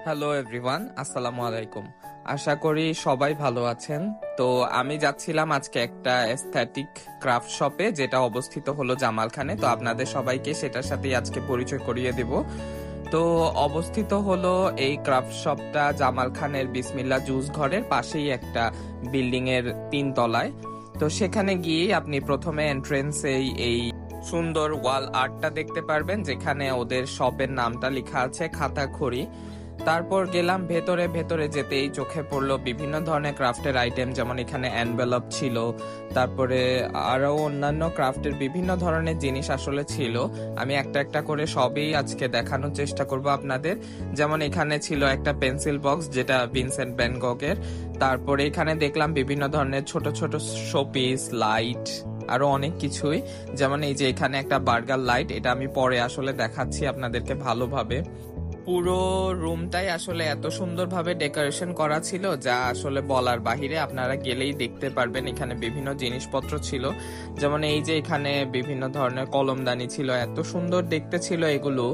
Hello everyone, আসসালামু আলাইকুম। আশা করি সবাই ভালো আছেন। তো আমি যাচ্ছিলাম আজকে একটা এস্থেটিক ক্রাফট শপে, যেটা অবস্থিত হলো জামালখানে। তো আপনাদের সবাইকে সেটার সাথেই আজকে পরিচয় করিয়ে দেব। তো অবস্থিত হলো এই ক্রাফট শপটা জামাল খানের বিসমিল্লাহ জুস ঘরের পাশেই একটা বিল্ডিং এর 3 তলায়। তো সেখানে গিয়ে আপনি প্রথমে এন্ট্রেন্সেই এই সুন্দর ওয়াল আর্টটা দেখতে পারবেন, যেখানে ওদের শপের নামটা লেখা আছে খাতা খড়ি। তারপর গেলাম ভেতরে। ভেতরে যেতেই চোখে পড়লো বিভিন্ন ধরনের ক্রাফটের আইটেম, যেমন এখানে অ্যানভেলপ ছিল, তারপরে আরো অন্যান্য ক্রাফটের বিভিন্ন ধরনের জিনিস আসলে ছিল। আমি একটা একটা করে সবই আজকে দেখানোর চেষ্টা করব আপনাদের। যেমন এখানে ছিল একটা পেন্সিল বক্স, যেটা ভিনসেন্ট ভ্যান গগের। তারপরে এখানে দেখলাম বিভিন্ন ধরনের ছোট ছোট শোপিস, লাইট, আরো অনেক কিছুই। যেমন এই যে এখানে একটা বার্গার লাইট, এটা আমি পরে আসলে দেখাচ্ছি আপনাদেরকে ভালোভাবে। পুরো রুমটাই আসলে এত সুন্দরভাবে ডেকোরেশন করা ছিল যা আসলে বলার বাহিরে। আপনারা গেলেই দেখতে পারবেন এখানে বিভিন্ন জিনিসপত্র ছিল। যেমন এই যে এখানে বিভিন্ন ধরনের কলমদানি ছিল, এত সুন্দর দেখতে ছিল এগুলো।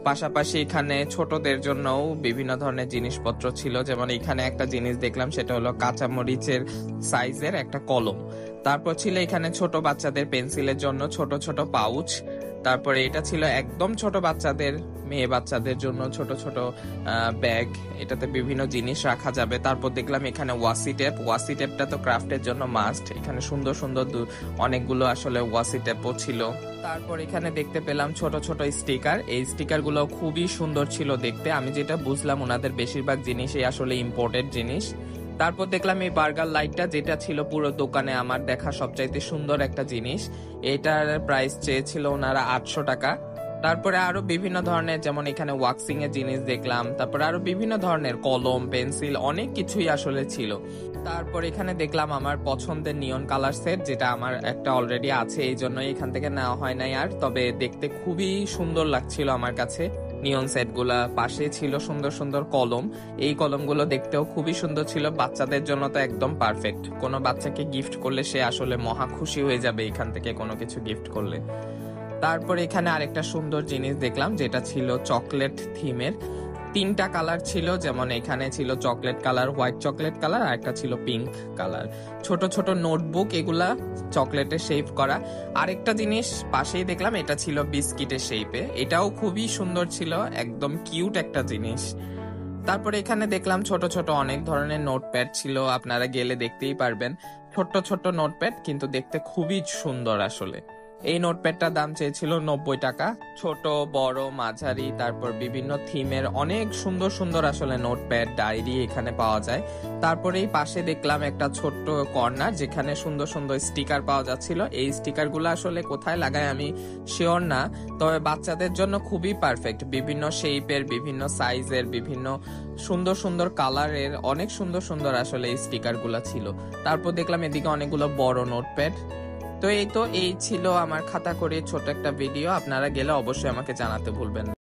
পাশাপাশি এখানে ছোটদের জন্যও বিভিন্ন ধরনের জিনিসপত্র ছিল। যেমন এখানে একটা জিনিস দেখলাম, সেটা হলো কাঁচামরিচের সাইজের একটা কলম। তারপর ছিল এখানে ছোট বাচ্চাদের পেন্সিলের জন্য ছোট ছোট পাউচ। তারপরে এটা ছিল একদম ছোট বাচ্চাদের, মেয়ে বাচ্চাদের জন্য ছোট ছোট ব্যাগ, এটাতে বিভিন্ন জিনিস রাখা যাবে। তারপর দেখলাম এখানে ওয়াসি টেপ। ওয়াসি টেপটা তো ক্রাফটের জন্য মাস্ট। এখানে সুন্দর সুন্দর অনেকগুলো আসলে ওয়াসি টেপও ছিল। তারপর এখানে দেখতে পেলাম ছোট ছোট স্টিকার। এই স্টিকার গুলো খুবই সুন্দর ছিল দেখতে। আমি যেটা বুঝলাম, ওনাদের বেশিরভাগ জিনিসই আসলে ইম্পোর্টেড জিনিস। তারপর দেখলাম এই বার্গার লাইটটা, যেটা ছিল পুরো দোকানে আমার দেখা সবচাইতে সুন্দর একটা জিনিস। এটার প্রাইস চেয়েছিল ওনারা 800 টাকা। তারপরে আরো বিভিন্ন ধরনের, যেমন এখানে ওয়াক্সিং এর জিনিস দেখলাম। তারপরে আরো বিভিন্ন ধরনের কলম, পেন্সিল, অনেক কিছুই আসলে ছিল। তারপর এখানে দেখলাম আমার পছন্দের নিয়ন কালার সেট, যেটা আমার একটা অলরেডি আছে, এই জন্যই এখান থেকে নেওয়া হয় নাই আর। তবে দেখতে খুবই সুন্দর লাগছিল আমার কাছে নিয়ন সেট গুলা। পাশে ছিল সুন্দর সুন্দর কলম। এই কলমগুলো দেখতেও খুবই সুন্দর ছিল। বাচ্চাদের জন্য তো একদম পারফেক্ট। কোনো বাচ্চাকে গিফট করলে সে আসলে মহা খুশি হয়ে যাবে এখান থেকে কোনো কিছু গিফট করলে। তারপর এখানে আরেকটা সুন্দর জিনিস দেখলাম, যেটা ছিল চকলেট থিমের। 3টা কালার ছিল, যেমন এখানে ছিল chocolate colour, white chocolate colour, আর একটা ছিল পিঙ্ক কালার। ছোট ছোট নোটবুক, এগুলা চকলেটের শেপ করা। আরেকটা জিনিস পাশেই দেখলাম, এটা ছিল বিস্কিটের শেপে। এটাও খুবই সুন্দর ছিল, একদম কিউট একটা জিনিস। তারপরে এখানে দেখলাম ছোট ছোট অনেক ধরনের নোটপ্যাড ছিল, আপনারা গেলে দেখতেই পারবেন। ছোট্ট ছোট্ট নোটপ্যাড, কিন্তু দেখতে খুবই সুন্দর আসলে। এই নোটপ্যাডটার দাম চেয়েছিল 90 টাকা। ছোট, বড়, মাঝারি, তারপর বিভিন্ন থিমের অনেক সুন্দর সুন্দর আসলে নোটপ্যাড, ডায়েরি এখানে পাওয়া যায়। তারপরে এই পাশে দেখলাম একটা ছোট্ট কর্নার, যেখানে সুন্দর সুন্দর স্টিকার পাওয়া যাচ্ছিল। এই স্টিকার গুলো আসলে কোথায় লাগায় আমি শিওর না, তবে বাচ্চাদের জন্য খুবই পারফেক্ট। বিভিন্ন শেপের, বিভিন্ন সাইজের, বিভিন্ন সুন্দর সুন্দর কালারের অনেক সুন্দর সুন্দর আসলে এই স্টিকার গুলা ছিল। তারপর দেখলাম এদিকে অনেকগুলো বড় নোটপ্যাড। তো এই ছিল আমার খাতা করে ছোট একটা ভিডিও। আপনারা গেলে অবশ্যই আমাকে জানাতে ভুলবেন না।